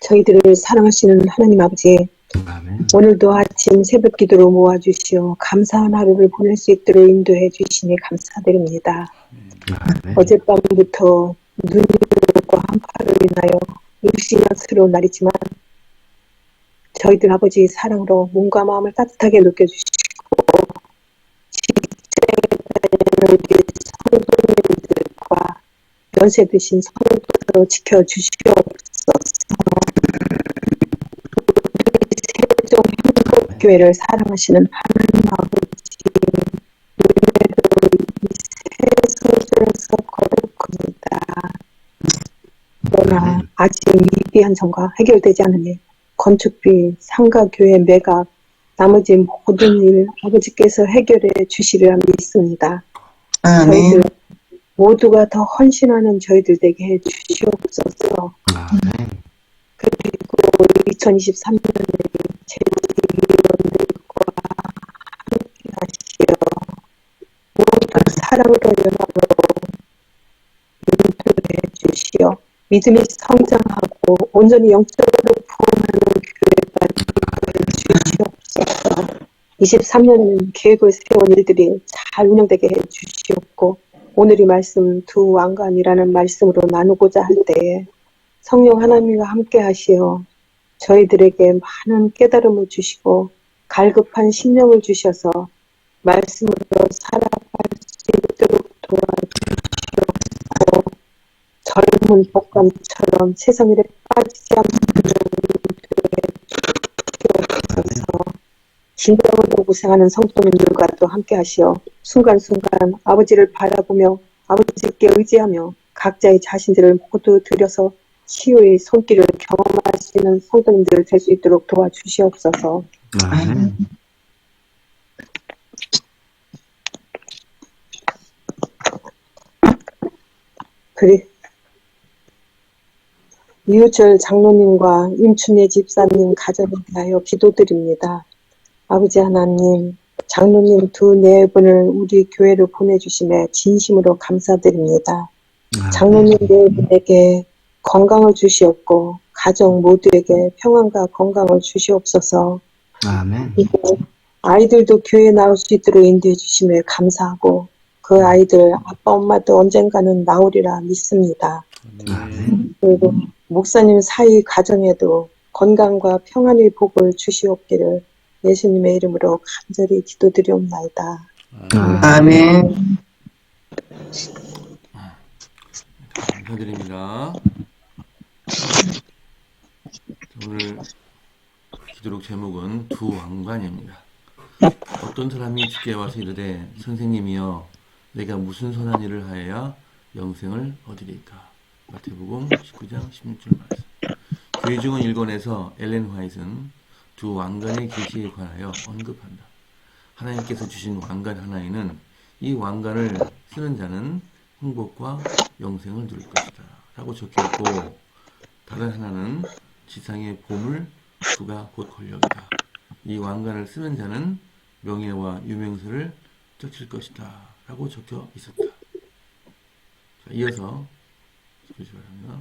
저희들을 사랑하시는 하나님 아버지, 아멘. 오늘도 아침 새벽 기도로 모아주시어 감사한 하루를 보낼 수 있도록 인도해 주시니 감사드립니다. 아멘. 어젯밤부터 눈이 오고 한파로 인하여 의심스러운 날이지만 저희들 아버지 사랑으로 몸과 마음을 따뜻하게 녹여주시고 직장을 위해 성도님들과 연세 드신 성도로 지켜주시옵소서. 세종행복교회를 사랑하시는 하나님 아버지, 오늘도 이 세상에서 거듭합니다. 그러나 아직 미비한 점과 해결되지 않으니 건축비, 상가교회 매각, 나머지 모든 일 아버지께서 해결해 주시리라 믿습니다. 저희들 모두가 더 헌신하는 저희들 되게 해 주시옵소서. 그리고 2023년에 제지위원들과 함께 하시어 모두 사랑으로 연합으로 인도해 주시어 믿음이 성장하고 온전히 영적으로 부흥하는 교회가 되게 해 주시옵소서. 23년에는 계획을 세운 일들이 잘 운영되게 해 주시옵고 오늘의 말씀 두 왕관이라는 말씀으로 나누고자 할 때에 성령 하나님과 함께 하시어 저희들에게 많은 깨달음을 주시고 갈급한 심령을 주셔서 말씀으로 살아갈 수 있도록 도와주시옵고 젊은 복감처럼 세상 일에 빠지지 않도록 주옵소서. 진정으로 고생하는 성도님들과도 함께 하시어 순간순간 아버지를 바라보며 아버지께 의지하며 각자의 자신들을 모두 들여서 치유의 손길을 경험할 수 있는 성도님들 될 수 있도록 도와주시옵소서. 이우철 장로님과 임춘혜 집사님 가정에 대하여 기도드립니다. 아버지 하나님, 장로님 두 네 분을 우리 교회로 보내주심에 진심으로 감사드립니다. 장로님 네 분에게 건강을 주시옵고 가정 모두에게 평안과 건강을 주시옵소서. 그리고 아이들도 교회에 나올 수 있도록 인도해 주심에 감사하고 그 아이들 아빠 엄마도 언젠가는 나오리라 믿습니다. 그리고 목사님 사이 가정에도 건강과 평안의 복을 주시옵기를 예수님의 이름으로 간절히 기도드리옵나이다. 아멘. 감사드립니다. 오늘 기도록 제목은 두 왕관입니다. 어떤 사람이 주께 와서 이르되 선생님이여 내가 무슨 선한 일을 하여야 영생을 얻으리까. 마태복음 19장 16절 말씀. 교회 증언 1권에서 엘렌 화이트는 두 왕관의 계시에 관하여 언급한다. 하나님께서 주신 왕관 하나에는 이 왕관을 쓰는 자는 행복과 영생을 누릴 것이다 라고 적혀있고 다른 하나는 지상의 보물 수가 곧 권력이다. 이 왕관을 쓰는 자는 명예와 유명세를 쫓을 것이다 라고 적혀 있었다. 자, 이어서 보시 바랍니다.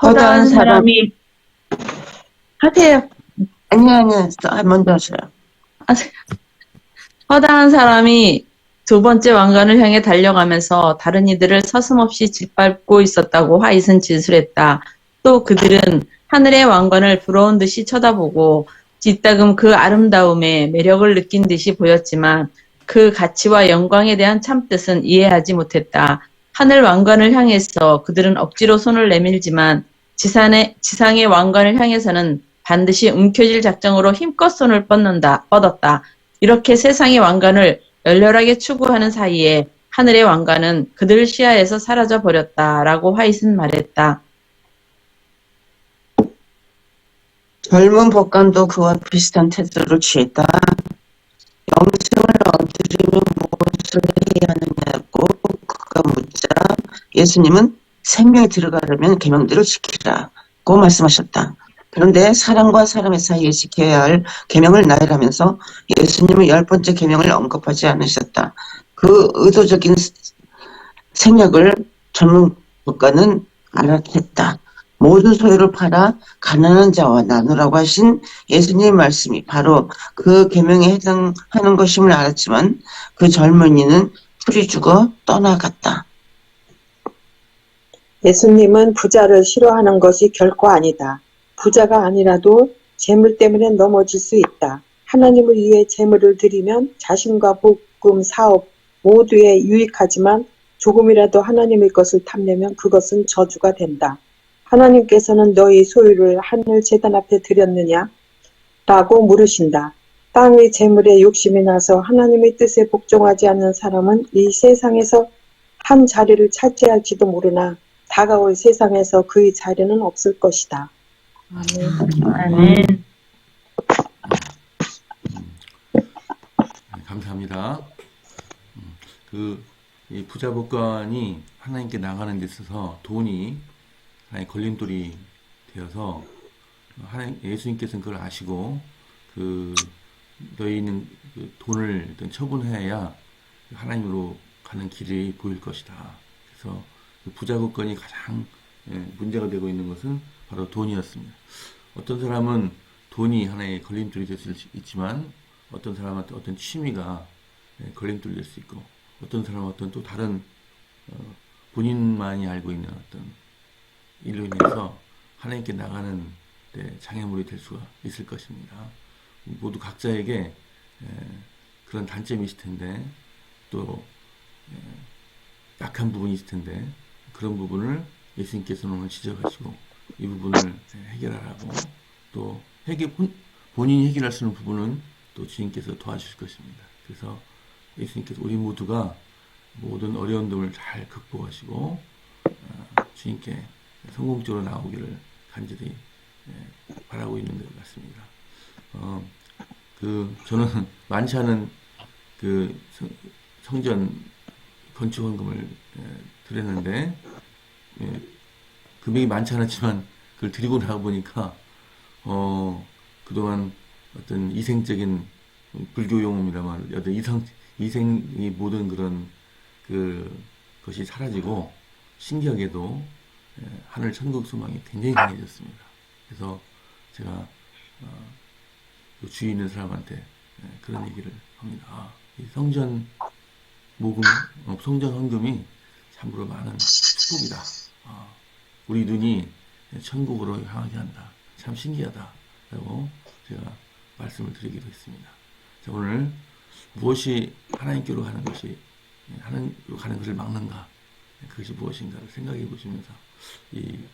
허다한 사람이 하세요. 아니 먼저 하세요. 허다한 사람이 두 번째 왕관을 향해 달려가면서 다른 이들을 서슴없이 짓밟고 있었다고 화이트는 진술했다. 또 그들은 하늘의 왕관을 부러운 듯이 쳐다보고 뒷따금 그 아름다움에 매력을 느낀 듯이 보였지만 그 가치와 영광에 대한 참뜻은 이해하지 못했다. 하늘 왕관을 향해서 그들은 억지로 손을 내밀지만 지상의 왕관을 향해서는 반드시 움켜쥘 작정으로 힘껏 손을 뻗었다. 이렇게 세상의 왕관을 열렬하게 추구하는 사이에 하늘의 왕관은 그들 시야에서 사라져 버렸다. 라고 화이트는 말했다. 젊은 법관도 그와 비슷한 태도를 취했다. 영생을 얻으려면 무엇을 해야 하느냐고 그가 묻자 예수님은 생명에 들어가려면 계명들을 지키라고 말씀하셨다. 그런데 사람과 사람의 사이에 지켜야 할 계명을 나열하면서 예수님은 10번째 계명을 언급하지 않으셨다. 그 의도적인 생략을 젊은 국가는 알아챘다. 모든 소유를 팔아 가난한 자와 나누라고 하신 예수님의 말씀이 바로 그 계명에 해당하는 것임을 알았지만 그 젊은이는 풀이 죽어 떠나갔다. 예수님은 부자를 싫어하는 것이 결코 아니다. 부자가 아니라도 재물 때문에 넘어질 수 있다. 하나님을 위해 재물을 드리면 자신과 복음, 사업 모두에 유익하지만 조금이라도 하나님의 것을 탐내면 그것은 저주가 된다. 하나님께서는 너희 소유를 하늘 제단 앞에 드렸느냐? 라고 물으신다. 땅의 재물에 욕심이 나서 하나님의 뜻에 복종하지 않는 사람은 이 세상에서 한 자리를 차지할지도 모르나 다가올 세상에서 그의 자리는 없을 것이다. 아멘. 감사합니다. 이 부자복관이 하나님께 나가는 데 있어서 돈이 하나의 걸림돌이 되어서 예수님께서는 그걸 아시고 너희는 돈을 일단 처분해야 하나님으로 가는 길이 보일 것이다. 그래서 부자국권이 가장 문제가 되고 있는 것은 바로 돈이었습니다. 어떤 사람은 돈이 하나의 걸림돌이 될 수 있지만 어떤 사람한테 어떤 취미가 걸림돌이 될 수 있고 어떤 사람은 어떤 또 다른 본인만이 알고 있는 어떤 일로 인해서 하나님께 나가는 데 장애물이 될 수가 있을 것입니다. 모두 각자에게 그런 단점이 있을 텐데 또 약한 부분이 있을 텐데 그런 부분을 예수님께서는 오늘 지적하시고 이 부분을 해결하라고 또 본인이 해결할 수 있는 부분은 또 주님께서 도와주실 것입니다. 그래서 예수님께서 우리 모두가 모든 어려움들을 잘 극복하시고 주님께 성공적으로 나오기를 간절히 바라고 있는 것 같습니다. 저는 많지 않은 성전 건축 헌금을 드렸는데 금액이 많지 않았지만 그걸 드리고 나가 보니까 그동안 어떤 이생적인 불교 용어입니다만 어떤 이생이 모든 그런 것이 사라지고 신기하게도 하늘 천국 소망이 굉장히 강해졌습니다. 그래서 제가 주위에 있는 사람한테 그런 얘기를 합니다. 이 성전 모금, 성전 헌금이 참으로 많은 축복이다. 우리 눈이 천국으로 향하게 한다. 참 신기하다. 라고 제가 말씀을 드리기도 했습니다. 자, 오늘 무엇이 하나님께로 가는 것이 하나님께로 가는 것을 막는가? 그것이 무엇인가를 생각해 보시면서 우리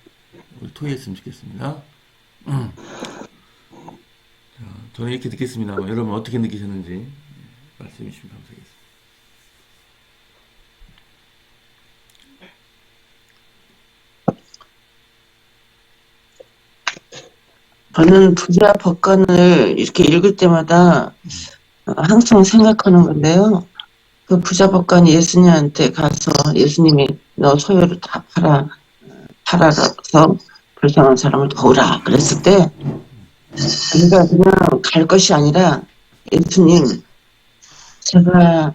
토의했으면 좋겠습니다. 저는 이렇게 듣겠습니다만 여러분 어떻게 느끼셨는지 말씀해 주시면 감사하겠습니다. 저는 부자 법관을 이렇게 읽을 때마다 항상 생각하는 건데요. 그 부자 법관이 예수님한테 가서 예수님이 너 소유를 다 팔아서 불쌍한 사람을 도우라 그랬을 때 우리가 그냥 갈 것이 아니라 예수님 제가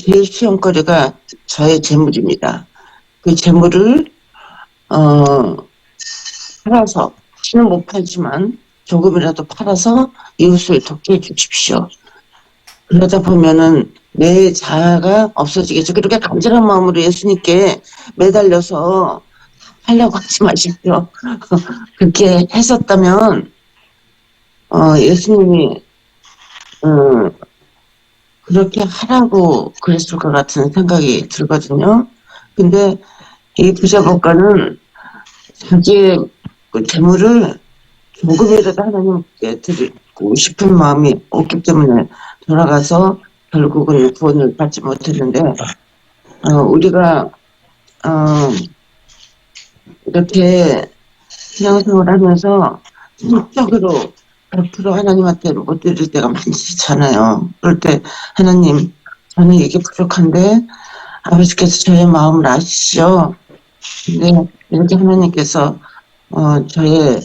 제일 수용거리가 저의 재물입니다. 그 재물을 팔아서 다시는 못 팔지만 조금이라도 팔아서 이웃을 돕게 해주십시오. 그러다 보면은 내 자아가 없어지겠죠. 그렇게 간절한 마음으로 예수님께 매달려서 하려고 하지 마십시오. 그렇게 했었다면 예수님이 그렇게 하라고 그랬을 것 같은 생각이 들거든요. 근데 이 부자복가는 자기의 그 재물을 조금이라도 하나님께 드리고 싶은 마음이 없기 때문에 돌아가서 결국은 구원을 받지 못했는데 우리가 이렇게 신앙생활을 하면서 성적으로 100% 하나님한테 못 드릴 때가 많잖아요. 그럴 때 하나님 저는 이게 부족한데 아버지께서 저의 마음을 아시죠. 근데 이렇게 하나님께서 저의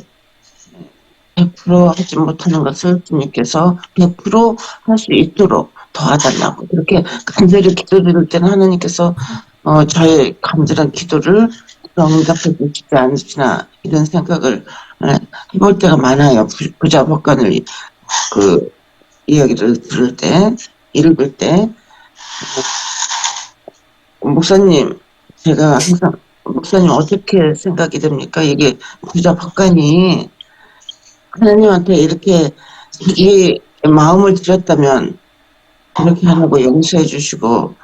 100% 하지 못하는 것을 주님께서 100% 할 수 있도록 도와달라고 그렇게 간절히 기도드릴 때는 하나님께서 저의 간절한 기도를 응답해 주시지 않으시나 이런 생각을 해볼 때가 많아요. 부자 법관을 그 이야기를 들을 때, 읽을 때 목사님, 제가 항상 목사님 어떻게 생각이 됩니까? 이게 부자 법관이 하나님한테 이렇게 이 마음을 드렸다면 그렇게 하라고 용서해 주시고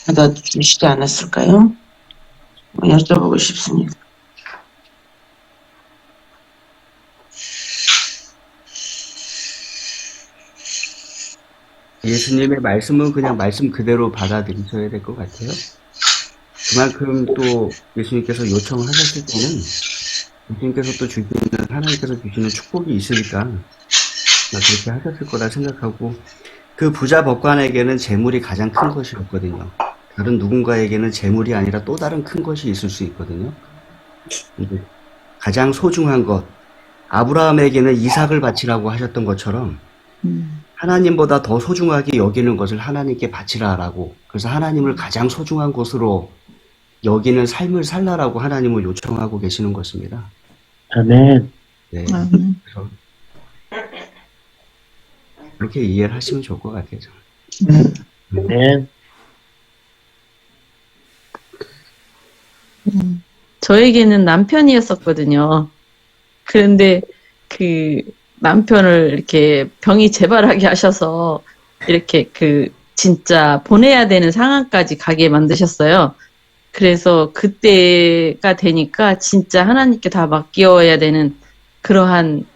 받아주시지 않았을까요? 여쭤보고 싶습니다. 예수님의 말씀은 그냥 말씀 그대로 받아들이셔야 될 것 같아요. 그만큼 또 예수님께서 요청하셨을 때는 예수님께서 또 주시는, 하나님께서 주시는 축복이 있으니까 그렇게 하셨을 거라 생각하고, 그 부자 법관에게는 재물이 가장 큰 것이었거든요. 다른 누군가에게는 재물이 아니라 또 다른 큰 것이 있을 수 있거든요. 근데 가장 소중한 것, 아브라함에게는 이삭을 바치라고 하셨던 것처럼 하나님보다 더 소중하게 여기는 것을 하나님께 바치라라고, 그래서 하나님을 가장 소중한 것으로 여기는 삶을 살라라고 하나님을 요청하고 계시는 것입니다. 아멘. 네. 그래서 그렇게 이해를 하시면 좋을 것 같아요. 저는. 아멘. 저에게는 남편이었었거든요. 그런데 그 남편을 이렇게 병이 재발하게 하셔서 이렇게 그 진짜 보내야 되는 상황까지 가게 만드셨어요. 그래서 그때가 되니까 진짜 하나님께 다 맡겨야 되는 그러한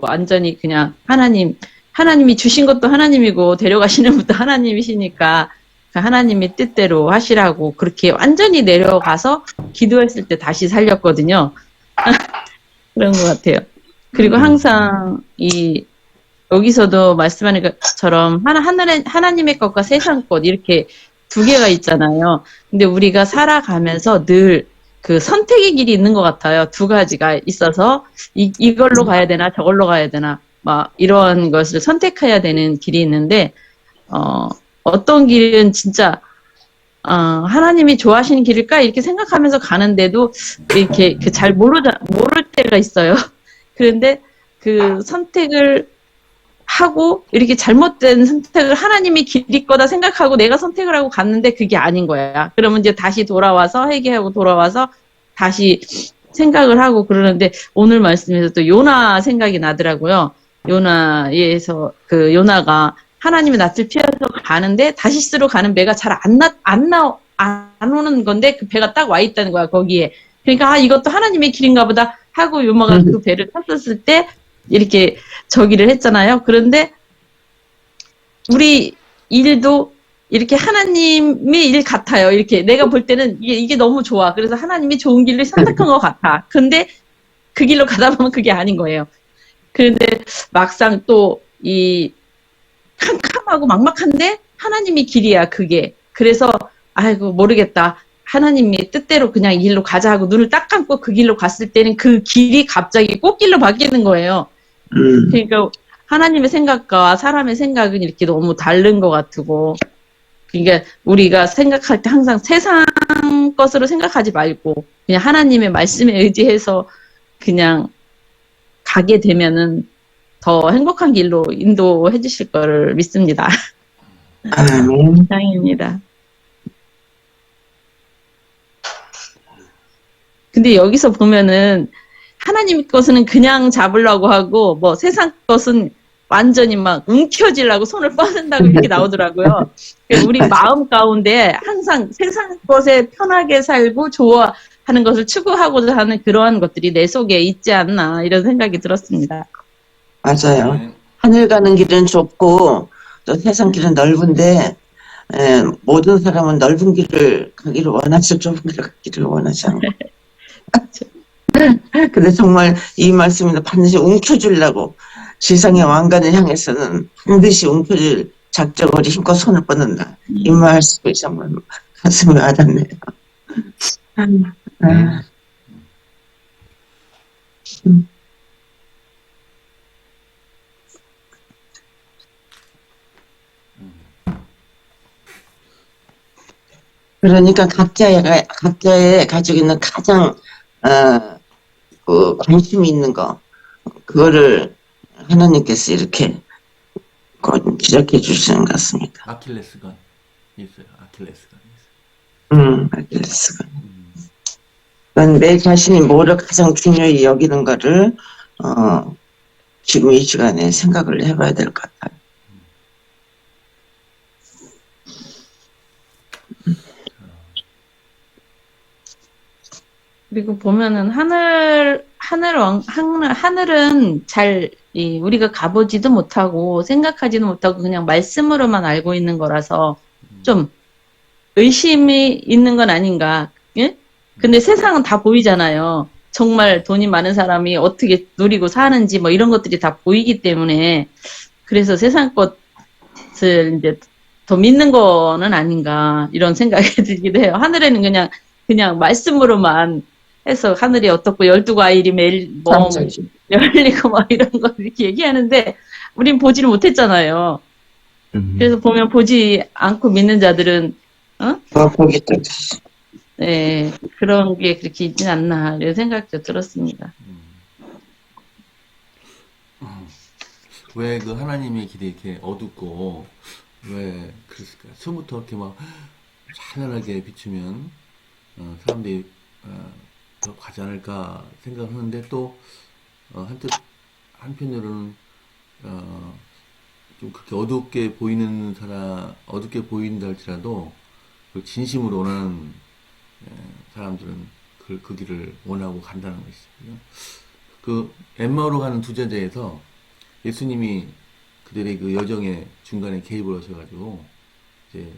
완전히 그냥 하나님이 주신 것도 하나님이고 데려가시는 분도 하나님이시니까 하나님의 뜻대로 하시라고 그렇게 완전히 내려가서 기도했을 때 다시 살렸거든요. 그런 것 같아요. 그리고 항상 여기서도 말씀하는 것처럼 하나님의 것과 세상 것 이렇게 두 개가 있잖아요. 근데 우리가 살아가면서 늘 그 선택의 길이 있는 것 같아요. 두 가지가 있어서 이걸로 가야 되나 저걸로 가야 되나 막 이런 것을 선택해야 되는 길이 있는데 어떤 길은 진짜 하나님이 좋아하시는 길일까 이렇게 생각하면서 가는데도 이렇게 잘 모를 때가 있어요. 그런데 그 선택을 하고 이렇게 잘못된 선택을 하나님이 길일 거다 생각하고 내가 선택을 하고 갔는데 그게 아닌 거야. 그러면 이제 다시 돌아와서 회개하고 돌아와서 다시 생각을 하고 그러는데 오늘 말씀에서 또 요나 생각이 나더라고요. 요나에서 그 요나가 하나님의 낯을 피해서 가는데 다시스로 가는 배가 잘 안 오는 건데 그 배가 딱 와 있다는 거야 거기에. 그러니까 이것도 하나님의 길인가 보다 하고 요나가 그 배를 탔었을 때 이렇게 저기를 했잖아요. 그런데 우리 일도 이렇게 하나님의 일 같아요. 이렇게 내가 볼 때는 이게 너무 좋아. 그래서 하나님이 좋은 길을 선택한 것 같아. 근데 그 길로 가다 보면 그게 아닌 거예요. 그런데 막상 또 캄캄하고 막막한데 하나님의 길이야 그게. 그래서 아이고 모르겠다. 하나님의 뜻대로 그냥 이 길로 가자 하고 눈을 딱 감고 그 길로 갔을 때는 그 길이 갑자기 꽃길로 바뀌는 거예요. 그러니까 하나님의 생각과 사람의 생각은 이렇게 너무 다른 것 같고, 그러니까 우리가 생각할 때 항상 세상 것으로 생각하지 말고 그냥 하나님의 말씀에 의지해서 그냥 가게 되면은 더 행복한 길로 인도해 주실 거를 믿습니다. 아멘. 이상입니다. 근데 여기서 보면은 하나님 것은 그냥 잡으려고 하고 뭐 세상 것은 완전히 막 움켜쥐려고 손을 뻗는다고 이렇게 나오더라고요. 우리 마음 가운데 항상 세상 것에 편하게 살고 좋아하는 것을 추구하고자 하는 그러한 것들이 내 속에 있지 않나 이런 생각이 들었습니다. 맞아요. 하늘 가는 길은 좁고 또 세상 길은 넓은데 모든 사람은 넓은 길을 가기를 원하죠. 좁은 길을 가기를 원하지 않고. 근데 정말 이 말씀은 반드시 움켜주려고 지상의 왕관을 향해서는 반드시 움켜줄 작정으로 힘껏 손을 뻗는다. 이 말씀이 정말 가슴에 와닿네요. 그러니까 각자의 가지고 있는 가장 그 관심이 있는 거 그거를 하나님께서 이렇게 지적해 주시는 것 같습니다. 아킬레스건 있어요. 아킬레스건 있어요. 알겠어. 난 내 자신이 뭐를 가장 중요히 여기는 거를 지금 이 시간에 생각을 해봐야 될 것 같아요. 그리고 보면은 하늘은 잘, 우리가 가보지도 못하고 생각하지도 못하고 그냥 말씀으로만 알고 있는 거라서 좀 의심이 있는 건 아닌가. 예? 근데 세상은 다 보이잖아요. 정말 돈이 많은 사람이 어떻게 누리고 사는지 뭐 이런 것들이 다 보이기 때문에 그래서 세상 것을 이제 더 믿는 거는 아닌가 이런 생각이 들기도 해요. 하늘에는 그냥 말씀으로만 해서 하늘이 어떻고 12과일이 매일 뭐 깜짝이야. 열리고 뭐 이런 거 이렇게 얘기하는데 우린 보지를 못했잖아요. 그래서 보면 보지 않고 믿는 자들은 보겠다. 네, 그런 게 그렇게 있진 않나 이런 생각도 들었습니다. 왜 그 하나님의 길이 이렇게 어둡고 왜 그랬을까? 처음부터 이렇게 막 찬란하게 비추면 사람들이 더 가지 않을까 생각을 하는데 또 한편으로는 좀 그렇게 어둡게 보인다 할지라도 그 진심으로 원하는 사람들은 그 길을 원하고 간다는 것이죠. 그 엠마오로 가는 두 제자에서 예수님이 그들의 그 여정의 중간에 개입을 하셔가지고 이제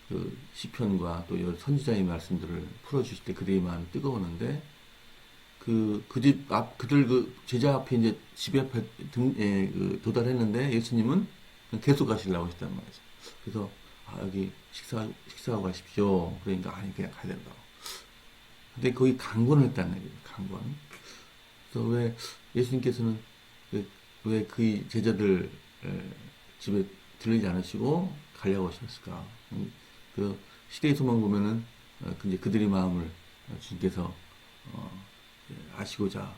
그 시편과 또 여러 선지자의 말씀들을 풀어주실 때 그들의 마음이 뜨거웠는데 그들 그 제자 앞에 이제 집 앞에 도달했는데 예수님은 그냥 계속 가시려고 하셨단 말이죠. 그래서 여기 식사하고 가십시오. 그러니까 아니 그냥 가야 된다고. 근데 거기 강권을 했다는 얘기예요. 강권. 그래서 왜 예수님께서는 왜 그 제자들 집에 들리지 않으시고 가려고 하셨을까? 그 시대의 소망 보면은 이제 그들의 마음을 주님께서 아시고자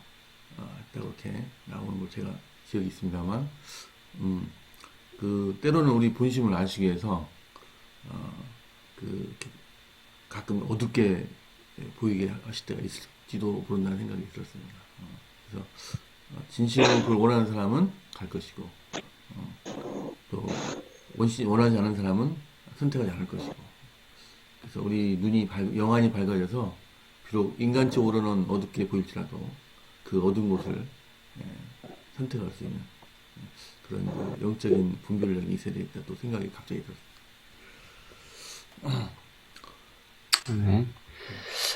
했다고 이렇게 나오는 걸 제가 기억이 있습니다만, 때로는 우리 본심을 아시기 위해서 가끔 어둡게 보이게 하실 때가 있을지도 모른다는 생각이 들었습니다. 그래서 진심으로 그걸 원하는 사람은 갈 것이고, 또 원하지 않은 사람은 선택하지 않을 것이고, 그래서 우리 눈이 영안이 밝아져서 비록 인간적으로는 어둡게 보일지라도 그 어두운 곳을 선택할 수 있는 그런 영적인 분별력이 있어야 되겠다 또 생각이 갑자기 들었습니다. 네.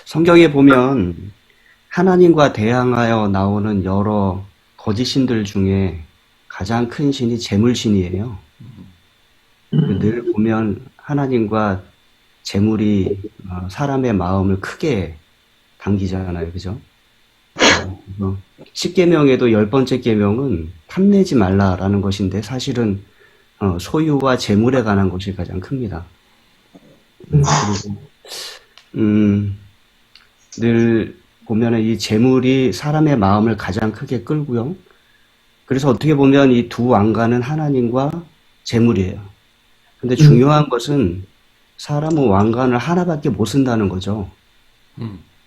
성경에 보면 하나님과 대항하여 나오는 여러 거짓 신들 중에 가장 큰 신이 재물신이에요. 늘 보면 하나님과 재물이 사람의 마음을 크게 당기잖아요. 그죠? 10계명에도 10번째 계명은 탐내지 말라라는 것인데 사실은 소유와 재물에 관한 것이 가장 큽니다. 그리고 늘 보면은 이 재물이 사람의 마음을 가장 크게 끌고요. 그래서 어떻게 보면 이 두 왕관은 하나님과 재물이에요. 근데 중요한 것은 사람은 왕관을 하나밖에 못 쓴다는 거죠.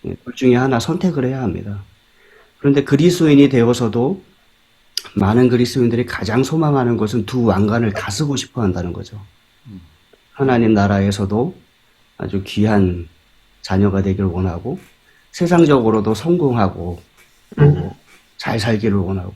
둘 중에 하나 선택을 해야 합니다. 그런데 그리스도인이 되어서도 많은 그리스도인들이 가장 소망하는 것은 두 왕관을 다 쓰고 싶어 한다는 거죠. 하나님 나라에서도 아주 귀한 자녀가 되기를 원하고 세상적으로도 성공하고 잘 살기를 원하고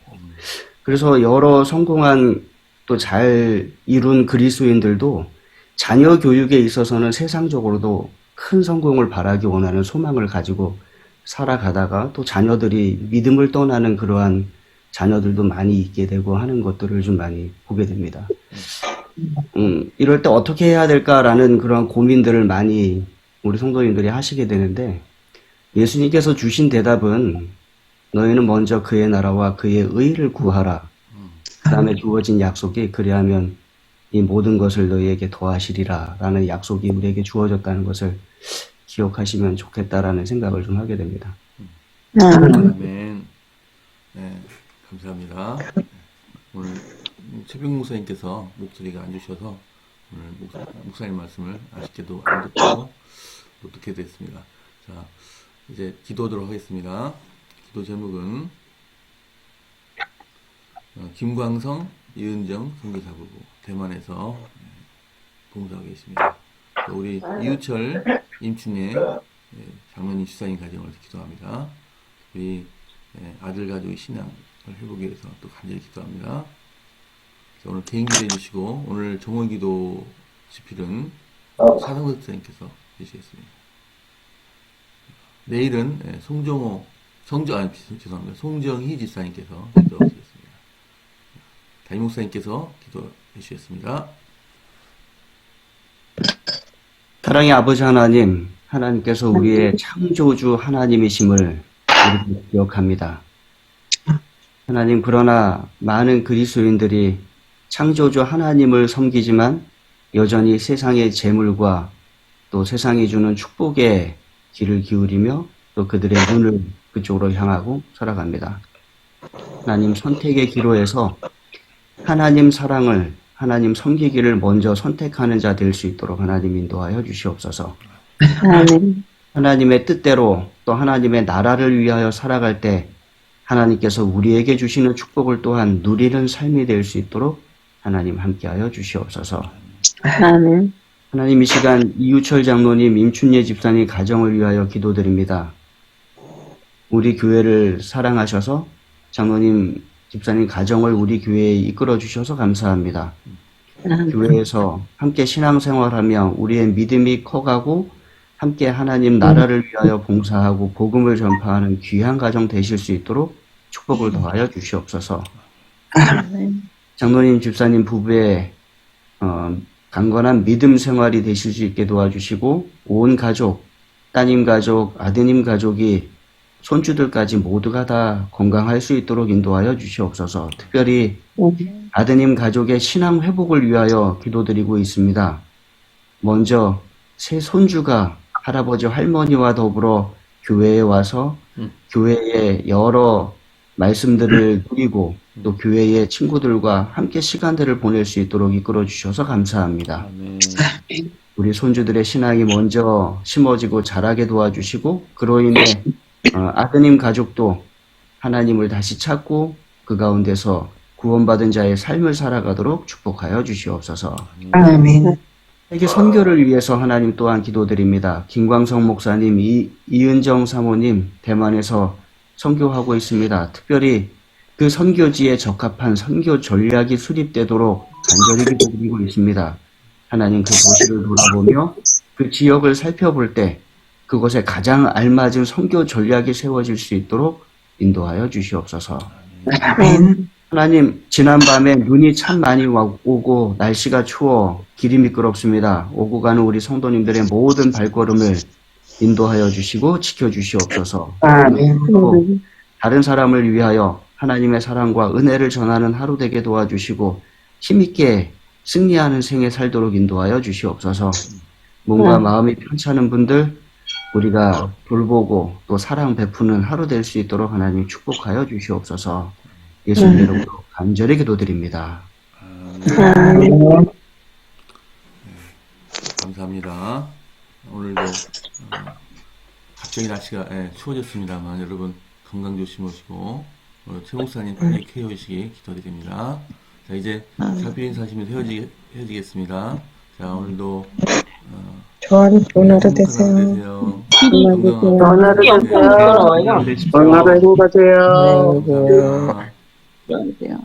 그래서 여러 성공한 또 잘 이룬 그리스도인들도 자녀 교육에 있어서는 세상적으로도 큰 성공을 바라기 원하는 소망을 가지고 살아가다가 또 자녀들이 믿음을 떠나는 그러한 자녀들도 많이 있게 되고 하는 것들을 좀 많이 보게 됩니다. 이럴 때 어떻게 해야 될까라는 그런 고민들을 많이 우리 성도님들이 하시게 되는데 예수님께서 주신 대답은 너희는 먼저 그의 나라와 그의 의를 구하라. 그 다음에 주어진 약속이 그리하면 이 모든 것을 너희에게 더하시리라 라는 약속이 우리에게 주어졌다는 것을 기억하시면 좋겠다라는 생각을 좀 하게 됩니다. 아멘. 네, 감사합니다. 오늘 최병 목사님께서 목소리가 안 좋으셔서 오늘 목사님 말씀을 아쉽게도 안 듣고 못 듣게 됐습니다. 자, 이제 기도하도록 하겠습니다. 기도 제목은 김광성, 이은정 선교사부부 대만에서 봉사하고 계십니다. 우리 이우철, 임춘예 장로님 집사님 가정을 기도합니다. 우리 아들 가족의 신앙을 회복하기 위해서 또 간절히 기도합니다. 자, 오늘 개인 기도해 주시고 오늘 정원 기도 집필은 사상석 집사님께서 해주시겠습니다. 내일은 죄송합니다. 송정희 집사님께서 기도하시겠습니다. 담임 목사님께서 기도해 주시겠습니다. 사랑의 아버지 하나님, 하나님께서 우리의 창조주 하나님이심을 우리가 기억합니다. 하나님, 그러나 많은 그리스도인들이 창조주 하나님을 섬기지만 여전히 세상의 재물과 또 세상이 주는 축복에 귀를 기울이며 또 그들의 눈을 그쪽으로 향하고 살아갑니다. 하나님, 선택의 기로에서 하나님 사랑을, 하나님 섬기기를 먼저 선택하는 자 될 수 있도록 하나님 인도하여 주시옵소서. 하나님의 뜻대로 또 하나님의 나라를 위하여 살아갈 때 하나님께서 우리에게 주시는 축복을 또한 누리는 삶이 될 수 있도록 하나님 함께하여 주시옵소서. 하나님, 이 시간 이우철 장로님, 임춘예 집사님 가정을 위하여 기도드립니다. 우리 교회를 사랑하셔서 장로님, 집사님 가정을 우리 교회에 이끌어 주셔서 감사합니다. 교회에서 함께 신앙생활하며 우리의 믿음이 커가고 함께 하나님 나라를 위하여 봉사하고 복음을 전파하는 귀한 가정 되실 수 있도록 축복을 더하여 주시옵소서. 장로님, 집사님 부부의 강건한 믿음 생활이 되실 수 있게 도와주시고 온 가족, 따님 가족, 아드님 가족이 손주들까지 모두가 다 건강할 수 있도록 인도하여 주시옵소서. 특별히 아드님 가족의 신앙 회복을 위하여 기도드리고 있습니다. 먼저 새 손주가 할아버지 할머니와 더불어 교회에 와서 교회의 여러 말씀들을 누리고 또 교회의 친구들과 함께 시간들을 보낼 수 있도록 이끌어 주셔서 감사합니다. 우리 손주들의 신앙이 먼저 심어지고 자라게 도와주시고 그로 인해 아드님 가족도 하나님을 다시 찾고 그 가운데서 구원받은 자의 삶을 살아가도록 축복하여 주시옵소서. 아멘. 세계 선교를 위해서 하나님 또한 기도드립니다. 김광성 목사님, 이은정 사모님 대만에서 선교하고 있습니다. 특별히 그 선교지에 적합한 선교 전략이 수립되도록 간절히 기도드리고 있습니다. 하나님, 그 도시를 돌아보며 그 지역을 살펴볼 때 그곳에 가장 알맞은 선교 전략이 세워질 수 있도록 인도하여 주시옵소서. 아멘. 하나님, 지난밤에 눈이 참 많이 오고 날씨가 추워 길이 미끄럽습니다. 오고 가는 우리 성도님들의 모든 발걸음을 인도하여 주시고 지켜주시옵소서. 아멘. 다른 사람을 위하여 하나님의 사랑과 은혜를 전하는 하루 되게 도와주시고 힘있게 승리하는 생에 살도록 인도하여 주시옵소서. 몸과 마음이 편찮은 분들 우리가 돌보고 또 사랑 베푸는 하루 될 수 있도록 하나님 축복하여 주시옵소서. 예수님 이름으로 간절히 기도드립니다. 감사합니다. 오늘도 갑자기 날씨가 추워졌습니다만 여러분 건강 조심하시고 최 목사님 빨리 쾌유하시기 기도드립니다. 자, 이제 작별 인사하시면서 헤어지겠습니다. 자, 오늘도 좋은 하루 행복한 되세요. 하루 되세요. 좋은 하루 되세요. 건강하세요. 오늘 행복하세요. 감사합니다. 안녕하세요.